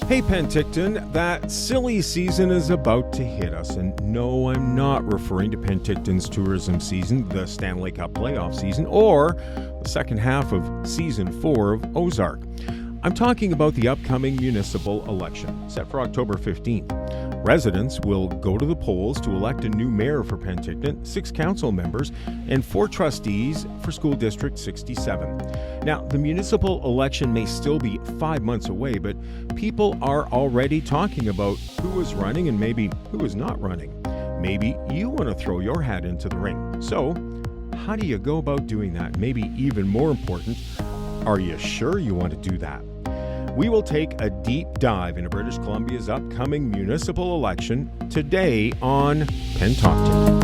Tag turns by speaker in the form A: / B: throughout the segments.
A: Hey Penticton, that silly season is about to hit us, and no, I'm not referring to Penticton's tourism season, the Stanley Cup playoff season, or the second half of season 4 of Ozark. I'm talking about the upcoming municipal election, set for October 15th. Residents will go to the polls to elect a new mayor for Penticton, 6 council members, and 4 trustees for School District 67. Now, the municipal election may still be 5 months away, but people are already talking about who is running and maybe who is not running. Maybe you want to throw your hat into the ring. So, how do you go about doing that? Maybe even more important, are you sure you want to do that? We will take a deep dive into British Columbia's upcoming municipal election today on PenTALKton.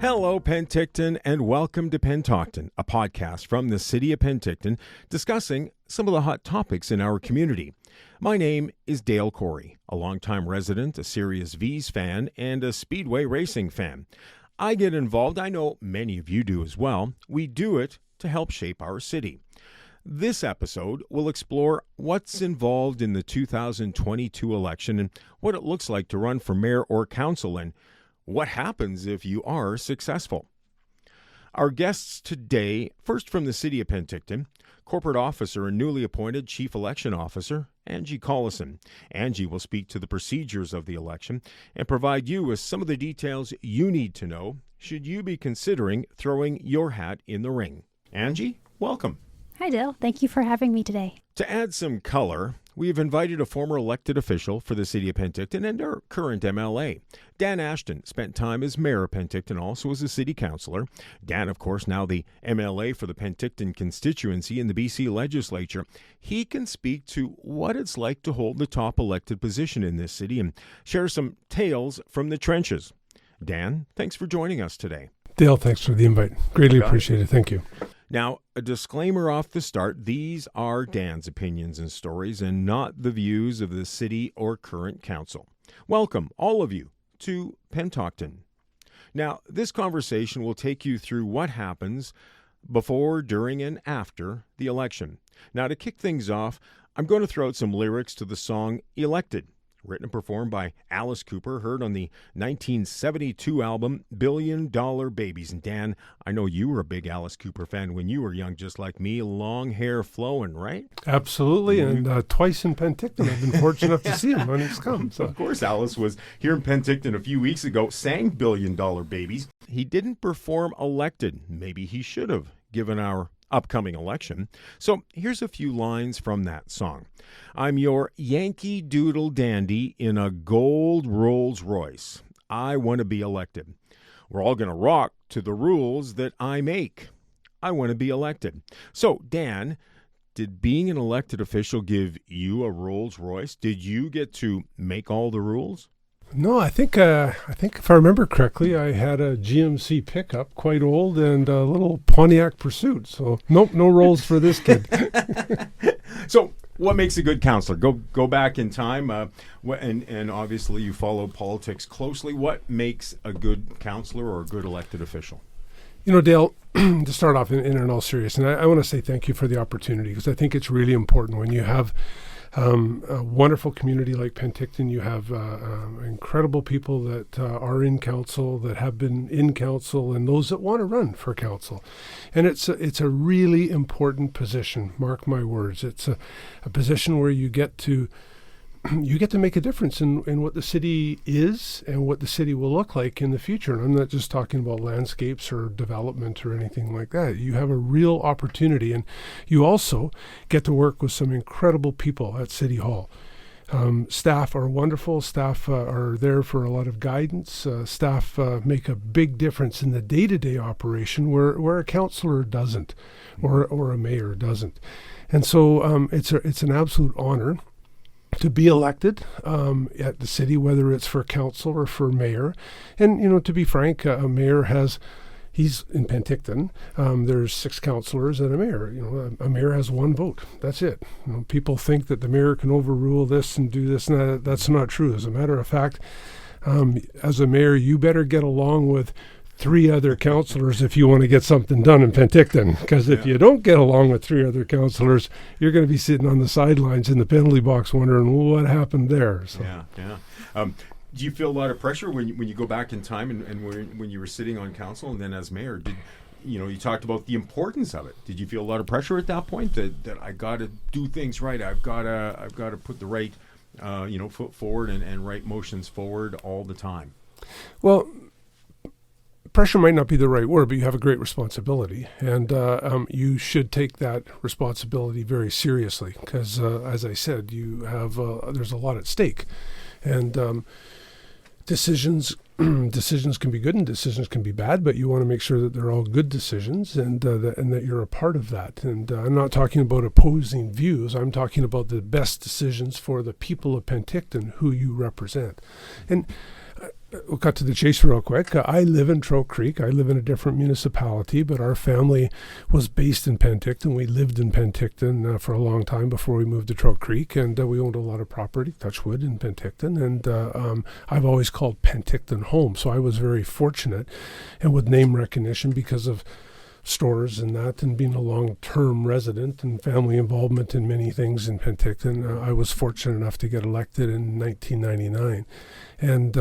A: Hello, Penticton, and welcome to PenTALKton, a podcast from the City of Penticton discussing some of the hot topics in our community. My name is Dale Cory, a longtime resident, a Serious V's fan, and a Speedway racing fan. I get involved, I know many of you do as well. We do it to help shape our city. This episode will explore what's involved in the 2022 election and what it looks like to run for mayor or council and what happens if you are successful. Our guests today, first from the City of Penticton, Corporate Officer and newly appointed Chief Election Officer Angie Collison. Angie will speak to the procedures of the election and provide you with some of the details you need to know should you be considering throwing your hat in the ring. Angie, welcome.
B: Hi, Dale. Thank you for having me today.
A: To add some color, we have invited a former elected official for the City of Penticton and our current MLA. Dan Ashton spent time as Mayor of Penticton, also as a City Councillor. Dan, of course, now the MLA for the Penticton constituency in the BC Legislature. He can speak to what it's like to hold the top elected position in this city and share some tales from the trenches. Dan, thanks for joining us today.
C: Dale, thanks for the invite. Greatly appreciated. Thank you.
A: Now, a disclaimer off the start, these are Dan's opinions and stories and not the views of the city or current council. Welcome, all of you, to PenTALKton. Now, this conversation will take you through what happens before, during, and after the election. Now, to kick things off, I'm going to throw out some lyrics to the song Elected, written and performed by Alice Cooper, heard on the 1972 album Billion Dollar Babies. And Dan, I know you were a big Alice Cooper fan when you were young, just like me, long hair flowing, right?
C: Absolutely, and twice in Penticton. I've been fortunate enough to see him when he's come. So.
A: Of course, Alice was here in Penticton a few weeks ago, sang Billion Dollar Babies. He didn't perform Elected. Maybe he should have, given our upcoming election. So here's a few lines from that song. I'm your Yankee Doodle dandy in a gold Rolls Royce. I want to be elected. We're all going to rock to the rules that I make. I want to be elected. So, Dan, did being an elected official give you a Rolls Royce? Did you get to make all the rules?
C: No, I think if I remember correctly, I had a GMC pickup, quite old, and a little Pontiac Pursuit. So, nope, no rolls for this kid.
A: So, what makes a good counselor? Go back in time, and obviously you follow politics closely. What makes a good counselor or a good elected official?
C: You know, Dale, to start off in all seriousness, and I want to say thank you for the opportunity, because I think it's really important when you have a wonderful community like Penticton. You have incredible people that are in council, that have been in council, and those that want to run for council. And it's a really important position, mark my words. It's a position where you get to make a difference in what the city is and what the city will look like in the future. And I'm not just talking about landscapes or development or anything like that. You have a real opportunity, and you also get to work with some incredible people at City Hall. Staff are wonderful. Staff are there for a lot of guidance. Staff make a big difference in the day-to-day operation where a councillor doesn't, or a mayor doesn't. And so it's an absolute honor to be elected at the city, whether it's for council or for mayor. And, you know, to be frank, a mayor he's in Penticton. There's 6 councillors and a mayor. You know, a mayor has 1 vote. That's it. You know, people think that the mayor can overrule this and do this and that. That's not true. As a matter of fact, as a mayor, you better get along with 3 other councillors if you want to get something done in Penticton. Because if you don't get along with 3 other councillors, you're going to be sitting on the sidelines in the penalty box wondering what happened there. So.
A: Do you feel a lot of pressure when you go back in time and when you were sitting on council and then as mayor? You talked about the importance of it. Did you feel a lot of pressure at that point that I got to do things right? I've got to put the right foot forward and right motions forward all the time.
C: Well, pressure might not be the right word, but you have a great responsibility, and you should take that responsibility very seriously because, as I said, you have there's a lot at stake, and decisions can be good and decisions can be bad, but you want to make sure that they're all good decisions and that you're a part of that. And I'm not talking about opposing views. I'm talking about the best decisions for the people of Penticton who you represent. And we'll cut to the chase real quick. I live in Trout Creek. I live in a different municipality, but our family was based in Penticton. We lived in Penticton for a long time before we moved to Trout Creek, and we owned a lot of property, Touchwood, in Penticton. And I've always called Penticton home, so I was very fortunate, and with name recognition because of stores and that, and being a long-term resident and family involvement in many things in Penticton, I was fortunate enough to get elected in 1999, and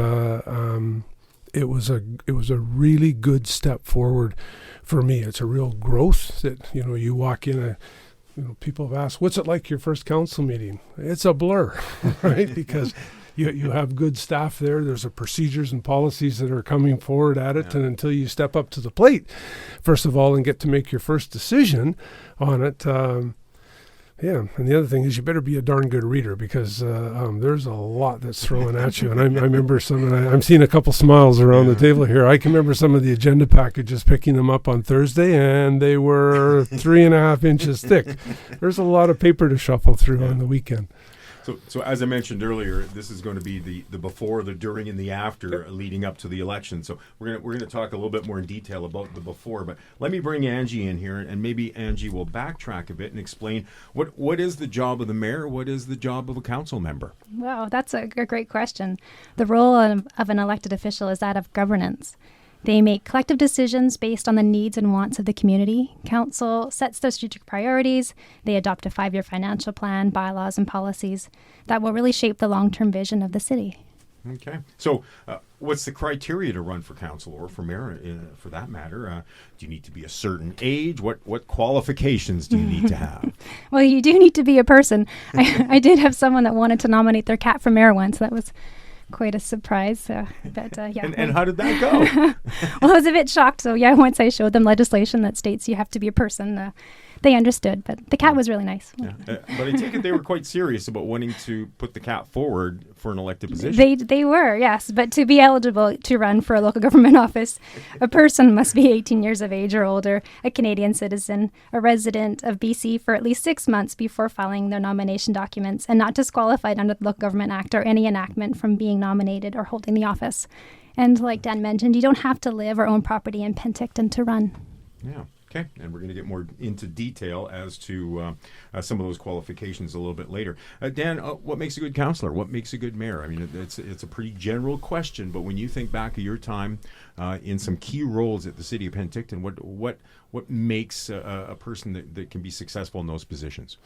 C: it was a really good step forward for me. It's a real growth that you walk in people have asked, what's it like your first council meeting? It's a blur, right? Because you have good staff there. There's procedures and policies that are coming forward at it. And until you step up to the plate, first of all, and get to make your first decision on it. And the other thing is you better be a darn good reader because there's a lot that's thrown at you. And I remember I'm seeing a couple smiles around the table here. I can remember some of the agenda packages, picking them up on Thursday, and they were 3.5 inches thick. There's a lot of paper to shuffle through on the weekend.
A: So as I mentioned earlier, this is going to be the before, the during, and the after leading up to the election. So we're gonna talk a little bit more in detail about the before. But let me bring Angie in here, and maybe Angie will backtrack a bit and explain what is the job of the mayor, what is the job of a council member.
B: Wow, that's a great question. The role of an elected official is that of governance. They make collective decisions based on the needs and wants of the community. Council sets their strategic priorities. They adopt a 5-year financial plan, bylaws, and policies that will really shape the long-term vision of the city.
A: Okay. So what's the criteria to run for council or for mayor, for that matter? Do you need to be a certain age? What qualifications do you need to have?
B: Well, you do need to be a person. I did have someone that wanted to nominate their cat for mayor once. That was quite a surprise. And
A: how did that go?
B: Well, I was a bit shocked. So once I showed them legislation that states you have to be a person, they understood. But the cat was really nice.
A: But I take it they were quite serious about wanting to put the cat forward for an elected position.
B: They were, yes. But to be eligible to run for a local government office, a person must be 18 years of age or older, a Canadian citizen, a resident of BC for at least 6 months before filing their nomination documents, and not disqualified under the Local Government Act or any enactment from being nominated or holding the office. And like Dan mentioned, you don't have to live or own property in Penticton to run.
A: Yeah. Okay, and we're going to get more into detail as to some of those qualifications a little bit later. Dan, what makes a good councillor? What makes a good mayor? I mean, it's a pretty general question, but when you think back of your time in some key roles at the City of Penticton, what makes a person that can be successful in those positions?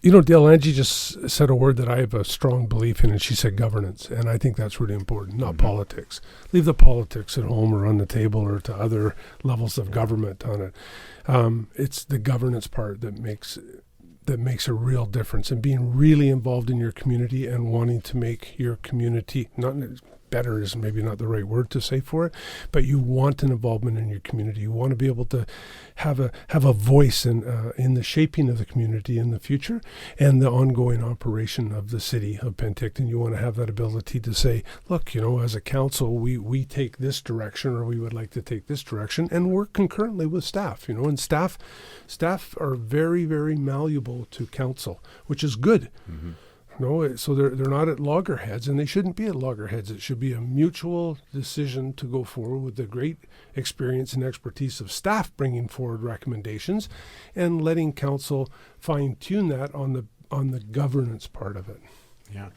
C: Dale, Angie just said a word that I have a strong belief in, and she said governance. And I think that's really important, not politics. Leave the politics at home or on the table or to other levels of government on it. It's the governance part that makes a real difference, and being really involved in your community and wanting to make your community, not better is maybe not the right word to say for it, but you want an involvement in your community. You want to be able to have a voice in the shaping of the community in the future and the ongoing operation of the City of Penticton. You want to have that ability to say, look, as a council, we take this direction, or we would like to take this direction, and work concurrently with staff. And staff are very, very malleable to council, which is good. Mm-hmm. So they're not at loggerheads, and they shouldn't be at loggerheads. It should be a mutual decision to go forward with the great experience and expertise of staff bringing forward recommendations, and letting council fine-tune that on the governance part of it.
A: Yeah.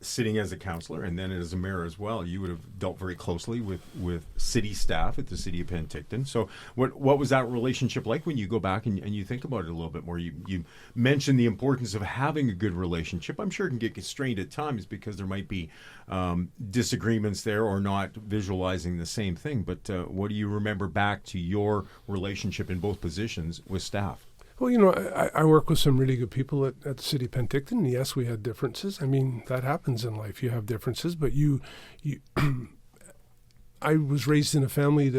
A: Sitting as a councillor and then as a mayor as well, you would have dealt very closely with city staff at the City of Penticton. So what was that relationship like when you go back and you think about it a little bit more? You mentioned the importance of having a good relationship. I'm sure it can get strained at times because there might be disagreements there or not visualizing the same thing. But what do you remember back to your relationship in both positions with staff?
C: Well, I work with some really good people at the City of Penticton. Yes, we had differences. I mean, that happens in life. You have differences, but I was raised in a family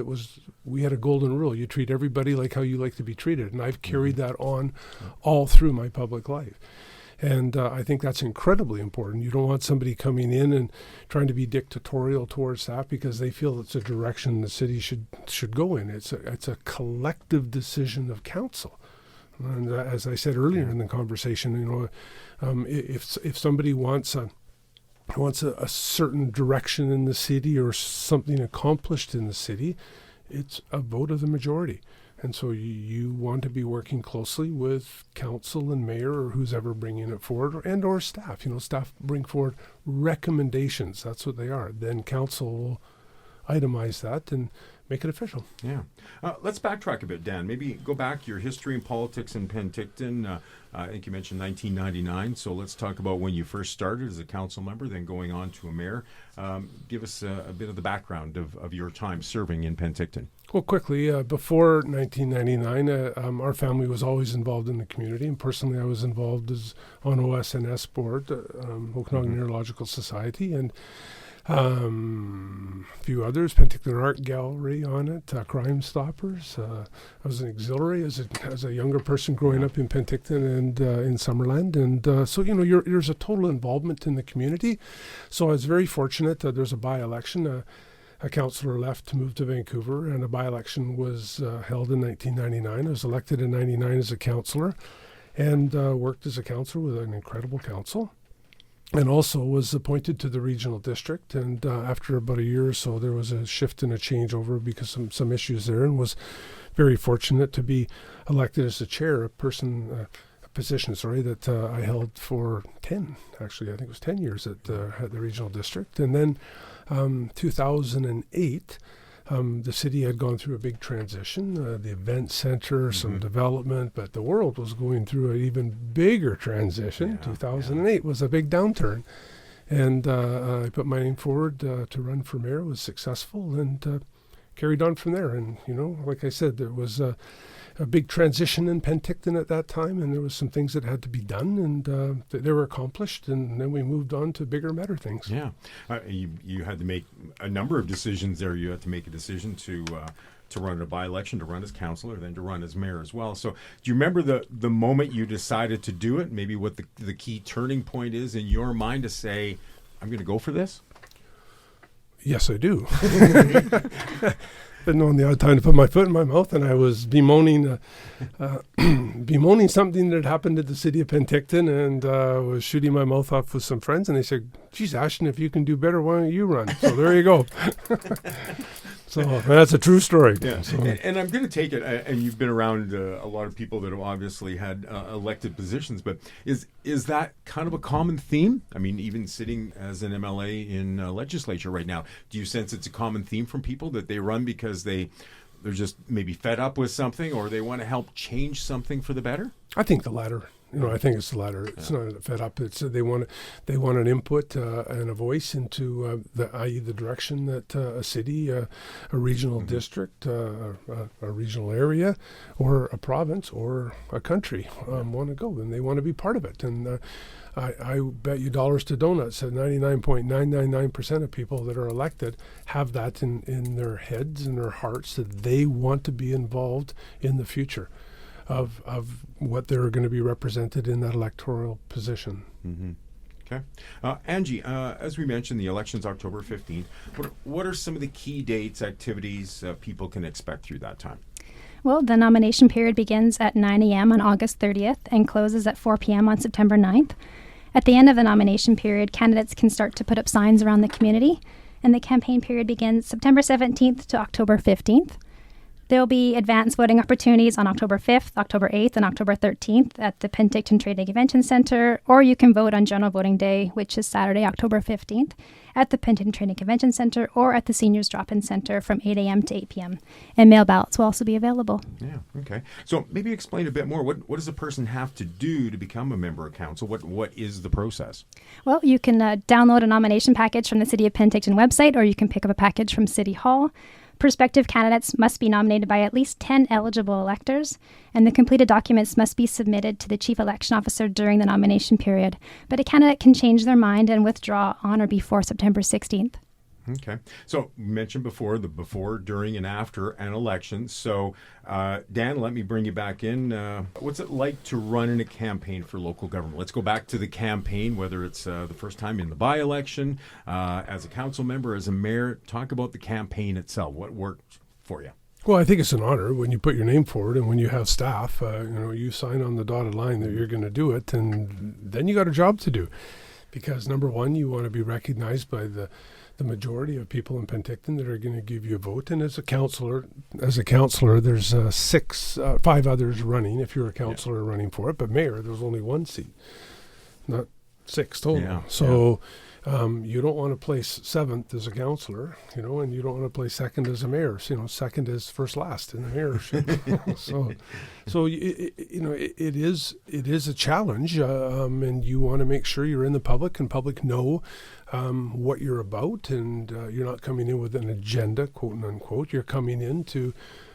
C: we had a golden rule. You treat everybody like how you like to be treated. And I've carried that on all through my public life. And I think that's incredibly important. You don't want somebody coming in and trying to be dictatorial towards staff because they feel it's a direction the city should go in. It's a collective decision of council. And as I said earlier in the conversation, if somebody wants a certain direction in the city or something accomplished in the city, it's a vote of the majority. And so you want to be working closely with council and mayor or who's ever bringing it forward or staff. Staff bring forward recommendations. That's what they are. Then council will itemize that and make it official.
A: Yeah. Let's backtrack a bit, Dan. Maybe go back your history in politics in Penticton. I think you mentioned 1999. So let's talk about when you first started as a council member, then going on to a mayor. Give us a bit of the background of your time serving in Penticton.
C: Well, quickly, before 1999, our family was always involved in the community. And personally, I was involved on OSNS board, Okanagan Neurological Society, and a few others, Penticton Art Gallery on it, Crime Stoppers. I was an auxiliary as a younger person growing up in Penticton and in Summerland. And so, there's a total involvement in the community. So I was very fortunate. There's a by-election. A councillor left to move to Vancouver, and a by-election was held in 1999. I was elected in 99 as a councillor and worked as a councillor with an incredible council. And also was appointed to the regional district. And after about a year or so, there was a shift and a changeover because some issues there, and was very fortunate to be elected as the chair, a position that I held for 10, actually, I think it was 10 years at the regional district. And then 2008, the city had gone through a big transition, the event center, some development, but the world was going through an even bigger transition. 2008 was a big downturn. And I put my name forward to run for mayor, was successful, and carried on from there. And, like I said, there was a big transition in Penticton at that time, and there was some things that had to be done, and they were accomplished, and then we moved on to bigger, better things. Yeah.
A: You had to make a number of decisions there. You had to make a decision to run a by-election, to run as councillor, then to run as mayor as well. So do you remember the moment you decided to do it, maybe what the key turning point is in your mind to say, I'm going to go for this?
C: Yes, I do. But knowing the odd time to put my foot in my mouth, and I was bemoaning something that had happened at the City of Penticton, and was shooting my mouth off with some friends, and they said, geez, Ashton, if you can do better, why don't you run? So there you go. So that's a true story.
A: Yeah. So. And I'm going to take it, and you've been around a lot of people that have obviously had elected positions, but is that kind of a common theme? I mean, even sitting as an MLA in legislature right now, do you sense it's a common theme from people that they run because they're just maybe fed up with something, or they want to help change something for the better?
C: I think the latter. I think it's the latter. It's not fed up. It's they want an input and a voice into the direction that a city, a regional district, a regional area, or a province or a country want to go, and they want to be part of it. And I bet you dollars to donuts that 99.999% of people that are elected have that in their heads and their hearts, that they want to be involved in the future of what they're going to be represented in that electoral position.
A: Mm-hmm. Okay. Angie, as we mentioned, the election's October 15th. What are some of the key dates, activities people can expect through that time?
B: Well, the nomination period begins at 9 a.m. on August 30th and closes at 4 p.m. on September 9th. At the end of the nomination period, candidates can start to put up signs around the community, and the campaign period begins September 17th to October 15th. There will be advanced voting opportunities on October 5th, October 8th, and October 13th at the PenTALKton Trading Convention Centre, or you can vote on General Voting Day, which is Saturday, October 15th, at the PenTALKton Trading Convention Centre or at the Seniors Drop-In Centre from 8 a.m. to 8 p.m. And mail ballots will also be available.
A: Yeah, okay. So maybe explain a bit more. What does a person have to do to become a member of council? What is the process?
B: Well, you can download a nomination package from the City of Penticton website, or you can pick up a package from City Hall. Prospective candidates must be nominated by at least 10 eligible electors, and the completed documents must be submitted to the Chief Election Officer during the nomination period. But a candidate can change their mind and withdraw on or before September 16th.
A: Okay. So you mentioned before, the before, during, and after an election. So, Dan, let me bring you back in. What's it like to run in a campaign for local government? Let's go back to the campaign, whether it's the first time in the by-election, as a council member, as a mayor. Talk about the campaign itself. What worked for you?
C: Well, I think it's an honor when you put your name forward and when you have staff, you sign on the dotted line that you're going to do it, and then you got a job to do. Because number one, you want to be recognized by the majority of people in Penticton that are going to give you a vote. And as a councillor, there's 5 others running if you're a councillor running for it. But mayor, there's only 1 seat, not 6 total.
A: Yeah. So
C: you don't want to place 7th as a councillor, and you don't want to place 2nd as a mayor. So, 2nd is first last in the mayorship. so it is a challenge, and you want to make sure you're in the public and public know what you're about, and you're not coming in with an agenda, quote and unquote. You're coming in to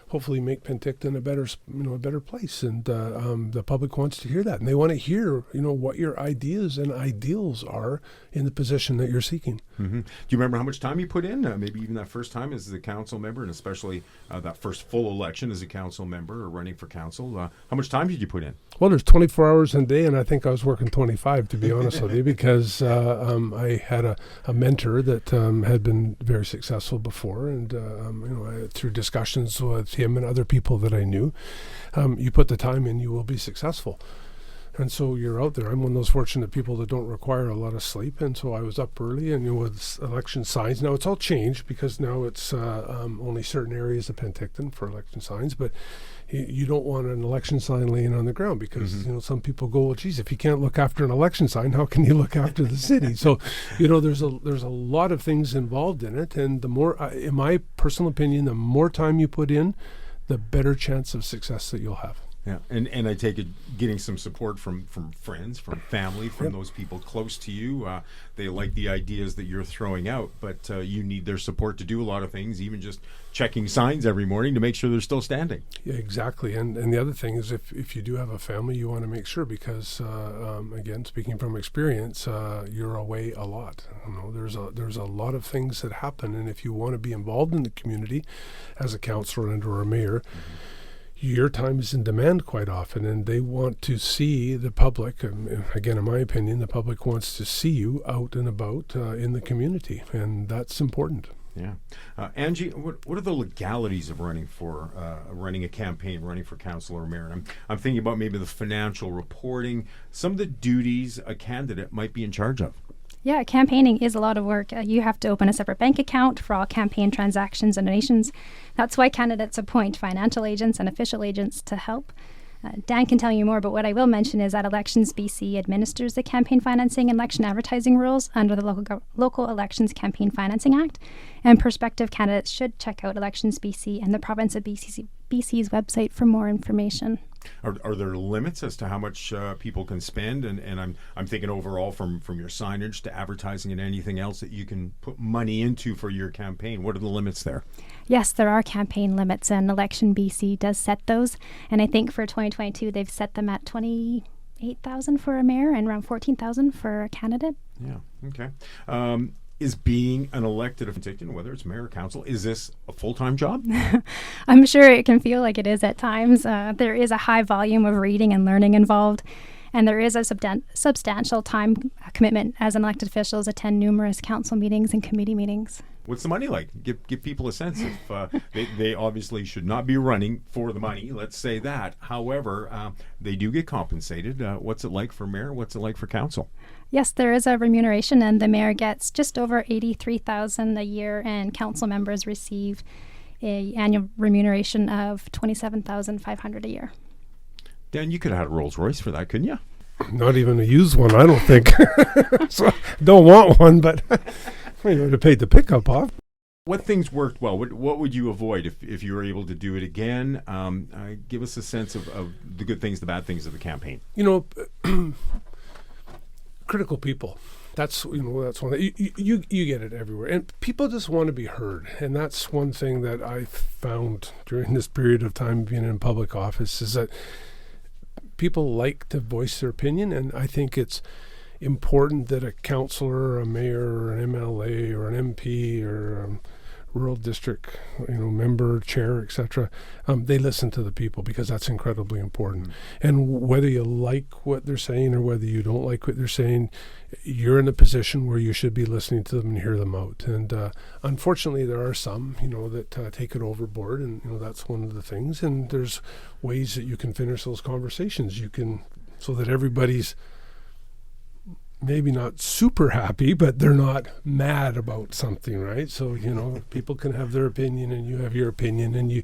C: hopefully make Penticton a better place, and the public wants to hear that, and they want to hear, what your ideas and ideals are in the position that you're seeking.
A: Mm-hmm. Do you remember how much time you put in? Maybe even that first time as a council member, and especially that first full election as a council member or running for council. How much time did you put in?
C: Well, there's 24 hours in a day, and I think I was working 25, to be honest with you, because I had a mentor that had been very successful before, and through discussions with him and other people that I knew, you put the time in, you will be successful. And so you're out there. I'm one of those fortunate people that don't require a lot of sleep, and so I was up early, and with election signs. Now it's all changed because now it's only certain areas of Penticton for election signs, but you don't want an election sign laying on the ground because some people go, well, geez, if you can't look after an election sign, how can you look after the city? So there's a lot of things involved in it, and the more, in my personal opinion, the more time you put in, the better chance of success that you'll have.
A: Yeah, and I take it getting some support from friends, from family, from those people close to you. They like the ideas that you're throwing out, but you need their support to do a lot of things, even just checking signs every morning to make sure they're still standing. Yeah,
C: exactly. And the other thing is if you do have a family, you want to make sure because, again, speaking from experience, you're away a lot. There's a lot of things that happen, and if you want to be involved in the community as a councillor and or a mayor, your time is in demand quite often, and they want to see the public, and again, in my opinion, the public wants to see you out and about in the community, and that's important.
A: Yeah. Angie, what are the legalities of running a campaign, running for council or mayor? And I'm thinking about maybe the financial reporting, some of the duties a candidate might be in charge of.
B: Yeah, campaigning is a lot of work. You have to open a separate bank account for all campaign transactions and donations. That's why candidates appoint financial agents and official agents to help. Dan can tell you more, but what I will mention is that Elections BC administers the campaign financing and election advertising rules under the Local Elections Campaign Financing Act, and prospective candidates should check out Elections BC and the Province of BC's website for more information.
A: Are there limits as to how much people can spend? And I'm thinking overall from your signage to advertising and anything else that you can put money into for your campaign. What are the limits there?
B: Yes, there are campaign limits, and Election BC does set those. And I think for 2022, they've set them at $28,000 for a mayor and around $14,000 for a candidate.
A: Yeah, okay. Is being an elected official, whether it's mayor or council, is this a full-time job?
B: I'm sure it can feel like it is at times. There is a high volume of reading and learning involved, and there is a substantial time commitment as an elected officials attend numerous council meetings and committee meetings.
A: What's the money like? Give people a sense. If they obviously should not be running for the money, let's say that. However, they do get compensated. What's it like for mayor? What's it like for council?
B: Yes, there is a remuneration, and the mayor gets just over $83,000 a year, and council members receive an annual remuneration of $27,500 a year.
A: Dan, you could have had a Rolls Royce for that, couldn't you?
C: Not even a used one, I don't think. So don't want one, but you would have paid the pickup off.
A: What things worked well? What would you avoid if you were able to do it again? Give us a sense of the good things, the bad things of the campaign.
C: Critical people. That's one. You get it everywhere, and people just want to be heard, and that's one thing that I found during this period of time being in public office is that people like to voice their opinion, and I think it's important that a councillor, or a mayor, or an MLA, or an MP, or a rural district, member, chair, etc. They listen to the people because that's incredibly important. And whether you like what they're saying or whether you don't like what they're saying, you're in a position where you should be listening to them and hear them out. And unfortunately, there are some, that take it overboard, and that's one of the things. And there's ways that you can finish those conversations. So that everybody's maybe not super happy, but they're not mad about something, right? So, people can have their opinion and you have your opinion, and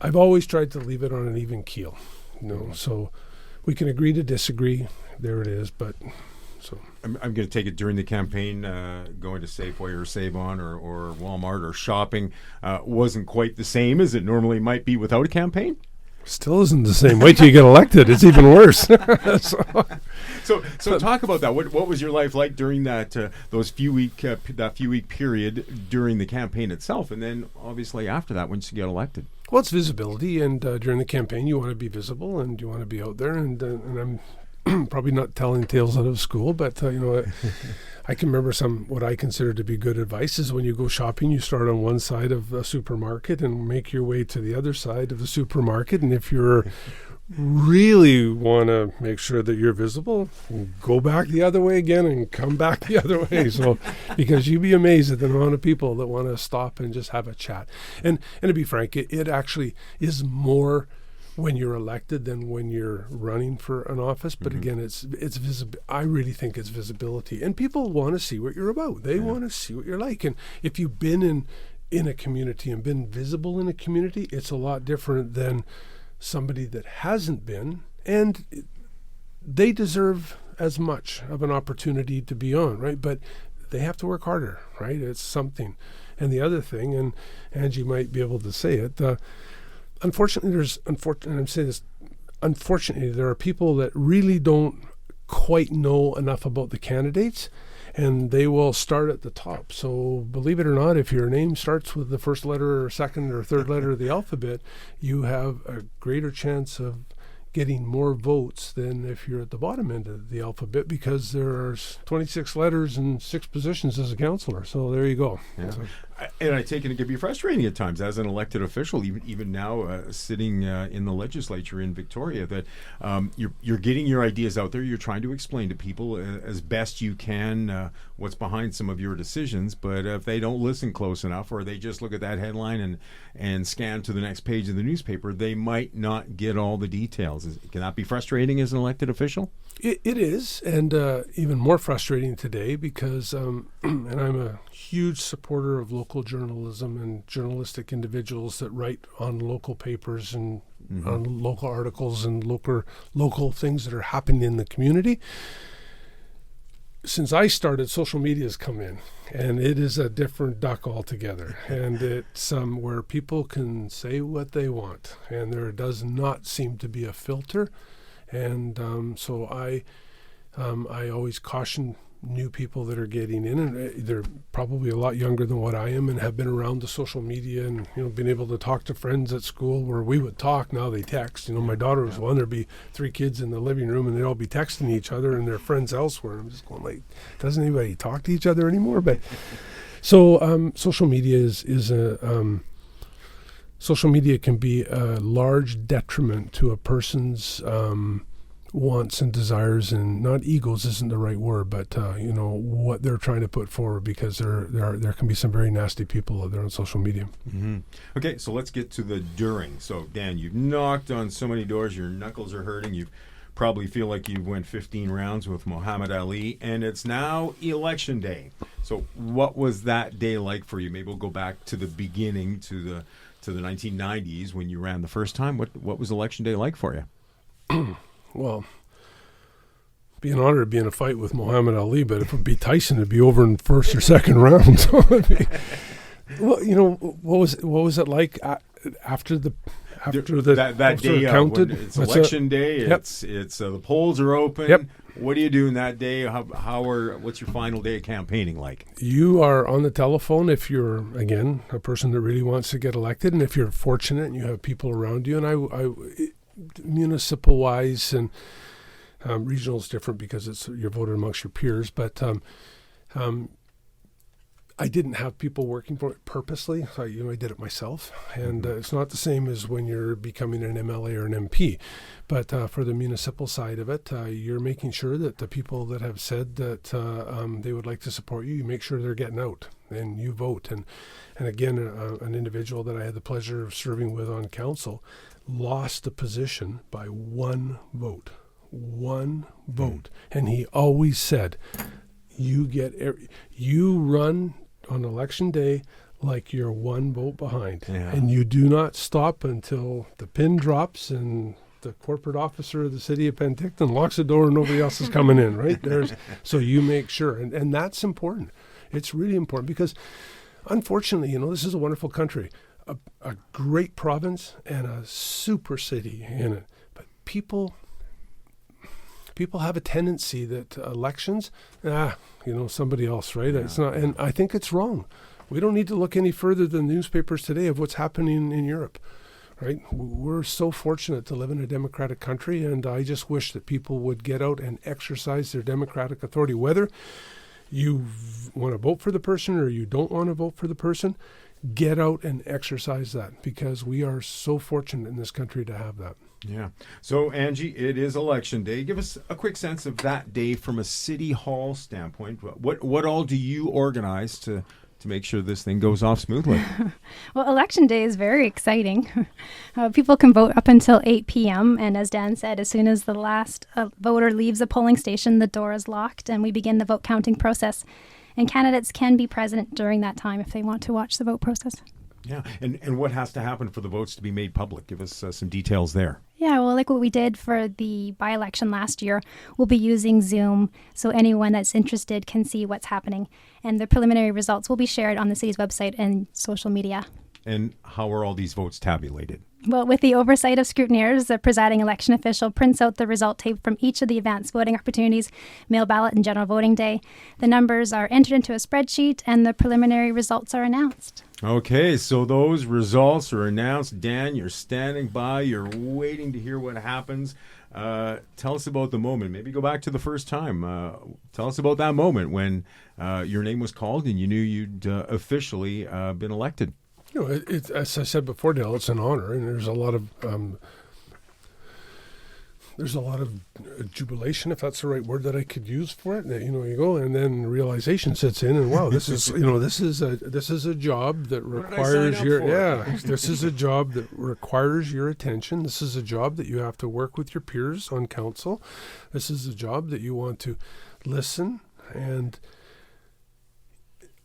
C: I've always tried to leave it on an even keel, so we can agree to disagree. There it is, but so.
A: I'm going to take it during the campaign, going to Safeway or Save-On or Walmart or shopping wasn't quite the same as it normally might be without a campaign.
C: Still isn't the same. Wait till you get elected. It's even worse.
A: So talk about that. What was your life like during that few week period during the campaign itself, and then obviously after that once you get elected?
C: Well, it's visibility, and during the campaign you want to be visible and you want to be out there. And I'm probably not telling tales out of school, but I can remember what I consider to be good advice is when you go shopping, you start on one side of a supermarket and make your way to the other side of the supermarket. And if you're really want to make sure that you're visible, go back the other way again and come back the other way. So, because you'd be amazed at the amount of people that want to stop and just have a chat. And to be frank, it actually is more when you're elected than when you're running for an office. But again, it's visible. I really think it's visibility, and people want to see what you're about. They want to see what you're like. And if you've been in a community and been visible in a community, it's a lot different than somebody that hasn't been, and they deserve as much of an opportunity to be on, right? But they have to work harder, right? It's something. And the other thing, and Angie might be able to say it, unfortunately, there are people that really don't quite know enough about the candidates, and they will start at the top. So believe it or not, if your name starts with the first letter or second or third letter of the alphabet, you have a greater chance of getting more votes than if you're at the bottom end of the alphabet, because there are 26 letters and 6 positions as a councillor. So there you go.
A: Yeah. And I take it can be frustrating at times as an elected official, even now sitting in the legislature in Victoria, that you're getting your ideas out there. You're trying to explain to people as best you can what's behind some of your decisions. But if they don't listen close enough, or they just look at that headline and scan to the next page of the newspaper, they might not get all the details. Can that be frustrating as an elected official?
C: It is, and even more frustrating today because, and I'm a huge supporter of local journalism and journalistic individuals that write on local papers and on local articles and local things that are happening in the community. Since I started, social media has come in, and it is a different duck altogether. And it's where people can say what they want, and there does not seem to be a filter. And so I always caution new people that are getting in, and they're probably a lot younger than what I am and have been around the social media and been able to talk to friends at school where we would talk. Now they text. My daughter was one. There'd be 3 kids in the living room and they'd all be texting each other and their friends elsewhere. I'm just going like, doesn't anybody talk to each other anymore? But so social media social media can be a large detriment to a person's wants and desires, and not egos isn't the right word, but what they're trying to put forward, because there can be some very nasty people out there on social media.
A: Okay, so let's get to the during. So Dan, you've knocked on so many doors, your knuckles are hurting, you've probably feel like you went 15 rounds with Muhammad Ali, and it's now election day. So what was that day like for you? Maybe we'll go back to the beginning, to the 1990s when you ran the first time. What was election day like for you?
C: Well, be an honor to be in a fight with Muhammad Ali, but if it would be Tyson, it'd be over in first or second round. So well, you know, what was it like after the
A: that day
C: counted?
A: It's election day.
C: Yep.
A: It's the polls are open.
C: Yep.
A: What are you doing that day? What's your final day of campaigning like?
C: You are on the telephone if you're, again, a person that really wants to get elected, and if you're fortunate and you have people around you. And I municipal wise and regional is different because you're voted amongst your peers, but I didn't have people working for it purposely. I did it myself, and it's not the same as when you're becoming an MLA or an MP. But for the municipal side of it, you're making sure that the people that have said that they would like to support you, you make sure they're getting out and you vote. And again, an individual that I had the pleasure of serving with on council lost the position by one vote. And he always said, you run on election day like you're one vote behind, and you do not stop until the pin drops and the corporate officer of the City of Penticton locks the door and nobody else is coming in, right? So you make sure, and that's important. It's really important because, unfortunately, this is a wonderful country, a great province and a super city in it, but people have a tendency that elections, somebody else, right? It's not, and I think it's wrong. We don't need to look any further than the newspapers today of what's happening in Europe, right? We're so fortunate to live in a democratic country, and I just wish that people would get out and exercise their democratic authority. Whether you want to vote for the person or you don't want to vote for the person, get out and exercise that, because we are so fortunate in this country to have that.
A: Yeah. So, Angie, it is election day. Give us a quick sense of that day from a city hall standpoint. What all do you organize to make sure this thing goes off smoothly?
B: Well, election day is very exciting. People can vote up until 8 p.m. And as Dan said, as soon as the last voter leaves a polling station, the door is locked and we begin the vote counting process. And candidates can be present during that time if they want to watch the vote process.
A: Yeah. And what has to happen for the votes to be made public? Give us some details there.
B: Yeah, well, like what we did for the by-election last year, we'll be using Zoom so anyone that's interested can see what's happening. And the preliminary results will be shared on the city's website and social media.
A: And how are all these votes tabulated?
B: Well, with the oversight of scrutineers, the presiding election official prints out the result tape from each of the advanced voting opportunities, mail ballot and general voting day. The numbers are entered into a spreadsheet and the preliminary results are announced.
A: Okay, so those results are announced. Dan, you're standing by. You're waiting to hear what happens. Tell us about the moment. Maybe go back to the first time. Tell us about that moment when your name was called and you knew you'd officially been elected.
C: It's, as I said before, Dale, it's an honor, and there's a lot of jubilation, if that's the right word that I could use for it. You go, and then realization sets in, and wow, this is a job that requires this is a job that requires your attention. This is a job that you have to work with your peers on council. This is a job that you want to listen and,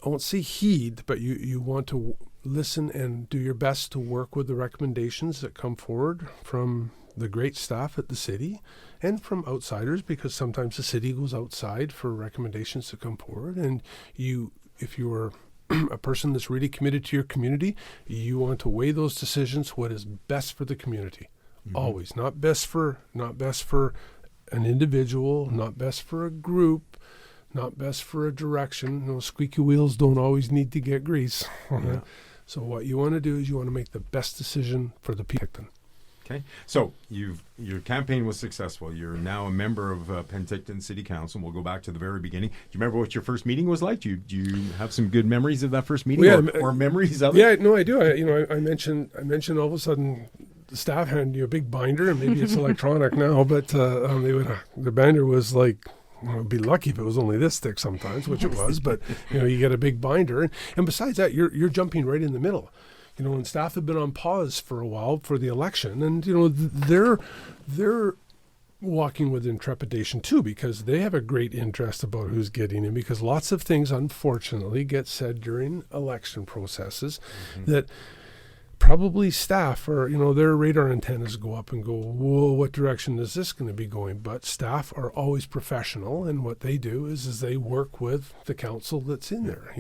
C: I won't say heed, but you want to listen and do your best to work with the recommendations that come forward from the great staff at the city and from outsiders, because sometimes the city goes outside for recommendations to come forward. And if you are a person that's really committed to your community, you want to weigh those decisions, what is best for the community. Mm-hmm. Always. Not best for an individual, not best for a group, not best for a direction. Squeaky wheels don't always need to get grease. Yeah. So what you want to do is you want to make the best decision for the Penticton.
A: Okay. So your campaign was successful. You're now a member of Penticton City Council. We'll go back to the very beginning. Do you remember what your first meeting was like? Do you have some good memories of that first meeting, or memories of it?
C: Yeah, no, I do. I mentioned all of a sudden the staff handed you a big binder, and maybe it's electronic now, but the binder was like, I'd be lucky if it was only this thick sometimes, which it was, but you get a big binder. And besides that, you're jumping right in the middle. And staff have been on pause for a while for the election, and they're walking with trepidation too, because they have a great interest about who's getting in, because lots of things unfortunately get said during election processes that probably staff or, their radar antennas go up and go, whoa, what direction is this going to be going? But staff are always professional, and what they do is they work with the council that's in there.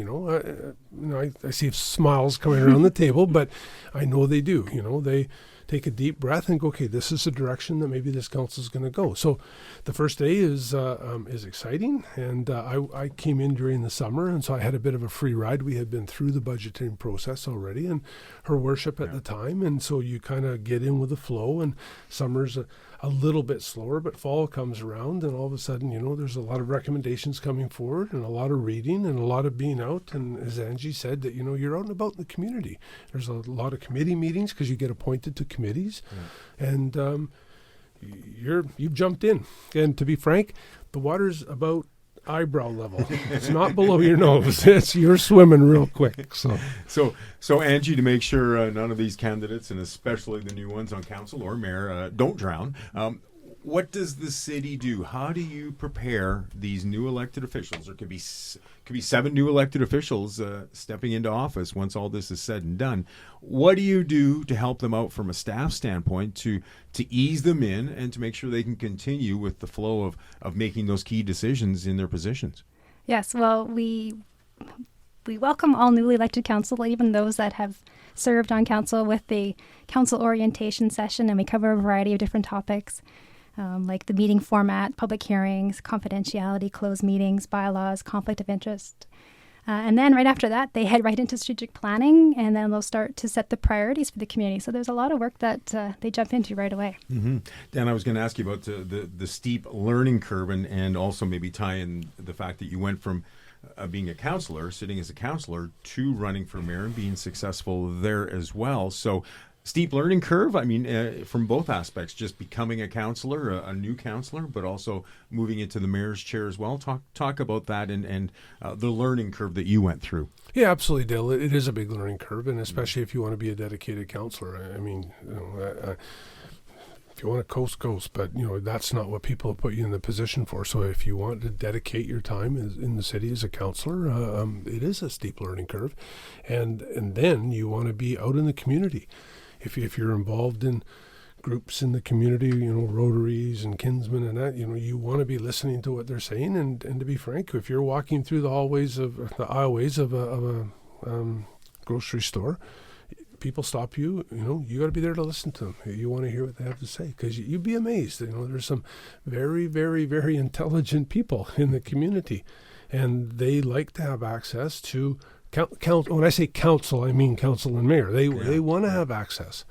C: I see smiles coming around the table, but I know they do. They take a deep breath and go, okay, this is the direction that maybe this council is going to go. So the first day is exciting, and I came in during the summer, and so I had a bit of a free ride. We had been through the budgeting process already, and her worship at the time, and so you kind of get in with the flow, and summer's a little bit slower, but fall comes around, and all of a sudden, there's a lot of recommendations coming forward, and a lot of reading, and a lot of being out, and as Angie said, that, you're out and about in the community. There's a lot of committee meetings because you get appointed to committees, and you've jumped in. And to be frank, the water's about eyebrow level. It's not below your nose. You're swimming real quick.
A: So Angie, to make sure none of these candidates, and especially the new ones on council or mayor, don't drown, what does the city do? How do you prepare these new elected officials? There could be 7 new elected officials stepping into office once all this is said and done. What do you do to help them out from a staff standpoint to ease them in and to make sure they can continue with the flow of making those key decisions in their positions?
B: Yes, well, we welcome all newly elected council, even those that have served on council, with the council orientation session, and we cover a variety of different topics. Like the meeting format, public hearings, confidentiality, closed meetings, bylaws, conflict of interest. And then right after that, they head right into strategic planning, and then they'll start to set the priorities for the community. So there's a lot of work that they jump into right away.
A: Mm-hmm. Dan, I was going to ask you about the steep learning curve, and also maybe tie in the fact that you went from being a councillor, sitting as a councillor, to running for mayor and being successful there as well. So steep learning curve, I mean, from both aspects, just becoming a councillor, a new councillor, but also moving into the mayor's chair as well. Talk about that and the learning curve that you went through.
C: Yeah, absolutely, Dale. It is a big learning curve, and especially if you want to be a dedicated councillor. I mean, if you want to coast, but that's not what people have put you in the position for. So if you want to dedicate your time in the city as a councillor, it is a steep learning curve, and then you want to be out in the community. If you're involved in groups in the community, Rotaries and Kinsmen and that, you want to be listening to what they're saying. And to be frank, if you're walking through the aisleways of a grocery store, people stop you, you got to be there to listen to them. You want to hear what they have to say, because you'd be amazed. There's some very, very, very intelligent people in the community, and they like to have access to when I say council, I mean council and mayor. They want to have access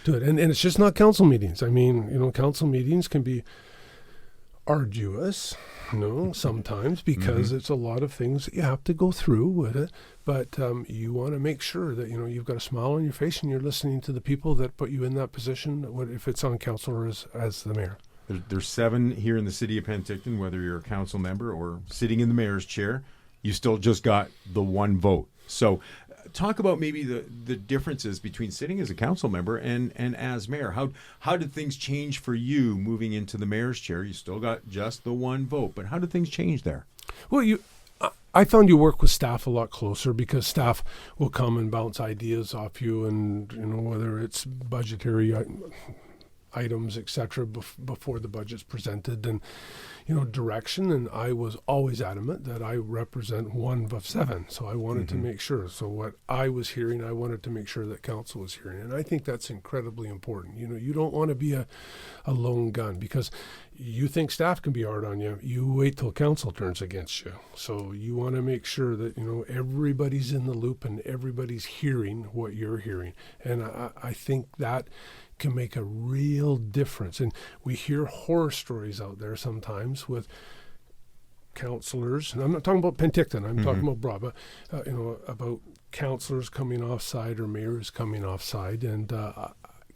C: to it. And it's just not council meetings. I mean, council meetings can be arduous, sometimes, because it's a lot of things that you have to go through with it. But you want to make sure that, you've got a smile on your face and you're listening to the people that put you in that position, if it's on council or as the mayor.
A: There's 7 here in the city of Penticton, whether you're a council member or sitting in the mayor's chair. You still just got the 1 vote. So talk about maybe the differences between sitting as a council member and as mayor. How did things change for you moving into the mayor's chair? You still got just the 1 vote, but how did things change there?
C: Well, I found you work with staff a lot closer, because staff will come and bounce ideas off you, and whether it's budgetary items, etc., before the budget's presented, and direction. And I was always adamant that I represent 1 of 7, so I wanted to make sure. So what I was hearing, I wanted to make sure that council was hearing, and I think that's incredibly important. You don't want to be a lone gun, because you think staff can be hard on you. You wait till council turns against you. So you want to make sure that everybody's in the loop and everybody's hearing what you're hearing, and I think that can make a real difference. And we hear horror stories out there sometimes with councillors, and I'm not talking about Penticton, I'm talking about broad, but about councillors coming offside or mayors coming offside. And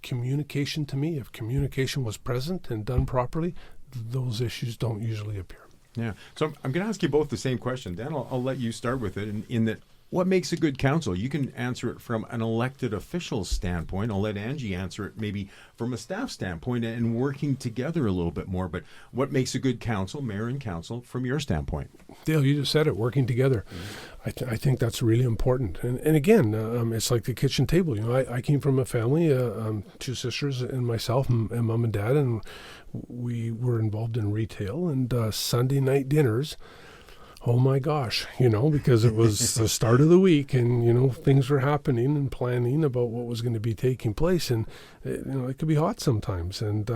C: communication, to me, if communication was present and done properly, those issues don't usually appear.
A: Yeah. So I'm going to ask you both the same question. Dan, I'll let you start with it in that What makes a good council? You can answer it from an elected official's standpoint. I'll let Angie answer it maybe from a staff standpoint and working together a little bit more. But what makes a good council, mayor and council, from your standpoint?
C: Dale, you just said it, working together. I think that's really important. And again, it's like the kitchen table. You know, I came from a family, 2 sisters and myself and mom and dad, and we were involved in retail and Sunday night dinners. Oh my gosh, you know, because it was the start of the week and, you know, things were happening and planning about what was going to be taking place. And, you know, it could be hot sometimes. And,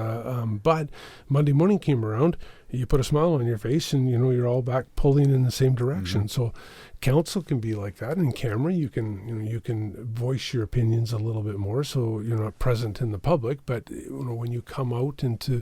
C: but Monday morning came around, you put a smile on your face and, you know, you're all back pulling in the same direction. So council can be like that. In camera, you can voice your opinions a little bit more. So you're not present in the public, but, you know, when you come out into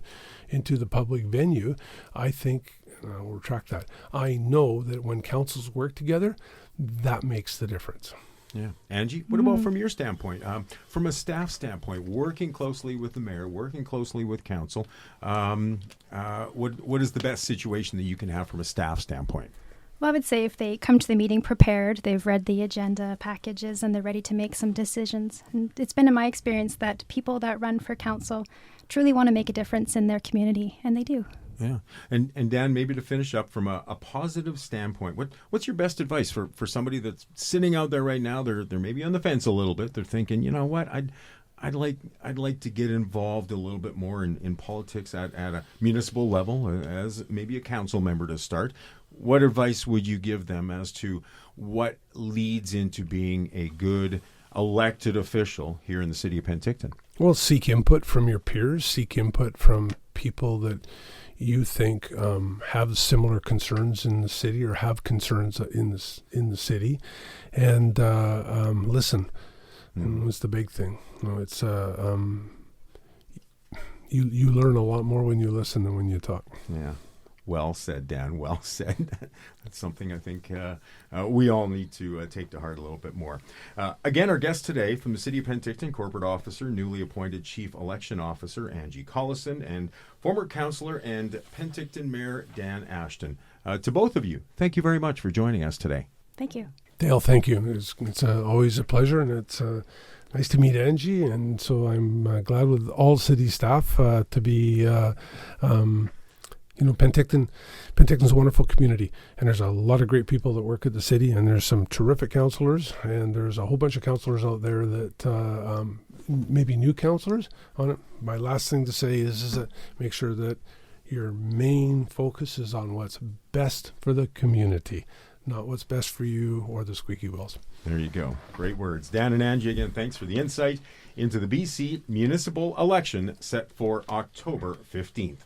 C: the public venue, I think, I'll retract that. I know that when councils work together, that makes the difference.
A: Yeah. Angie, what about from your standpoint? From a staff standpoint, working closely with the mayor, working closely with council, what is the best situation that you can have from a staff standpoint?
B: Well, I would say if they come to the meeting prepared, they've read the agenda packages, and they're ready to make some decisions. And it's been in my experience that people that run for council truly want to make a difference in their community, and they do.
A: Yeah. And Dan, maybe to finish up from a positive standpoint, what's your best advice for somebody that's sitting out there right now? They're maybe on the fence a little bit. They're thinking, you know what, I'd like to get involved a little bit more in politics at a municipal level as maybe a council member to start. What advice would you give them as to what leads into being a good elected official here in the city of Penticton? Well,
C: seek input from your peers, seek input from people that you think have similar concerns in the city or have concerns in the city, and listen. Was the big thing. It's you learn a lot more when you listen than when you talk.
A: Yeah. Well said, Dan. Well said. That's something I think we all need to take to heart a little bit more. Again, our guest today from the City of Penticton, Corporate Officer, newly appointed Chief Election Officer Angie Collison, and former Councillor and Penticton Mayor Dan Ashton. To both of you, thank you very much for joining us today.
B: Thank you.
C: Dale, thank you. It's always a pleasure, and it's nice to meet Angie. And so I'm glad with all city staff to be... Penticton's a wonderful community, and there's a lot of great people that work at the city, and there's some terrific councillors, and there's a whole bunch of councillors out there that maybe new councillors on it. My last thing to say is that make sure that your main focus is on what's best for the community, not what's best for you or the squeaky wheels.
A: There you go. Great words. Dan and Angie, again, thanks for the insight into the BC municipal election set for October 15th.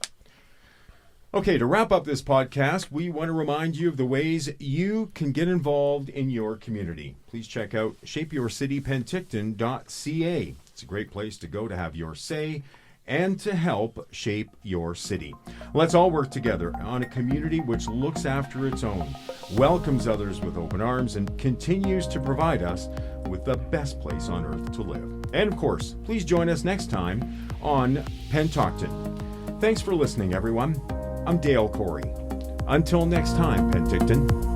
A: Okay, to wrap up this podcast, we want to remind you of the ways you can get involved in your community. Please check out shapeyourcitypenticton.ca. It's a great place to go to have your say and to help shape your city. Let's all work together on a community which looks after its own, welcomes others with open arms, and continues to provide us with the best place on earth to live. And of course, please join us next time on PenTALKton. Thanks for listening, everyone. I'm Dale Cory. Until next time, Penticton.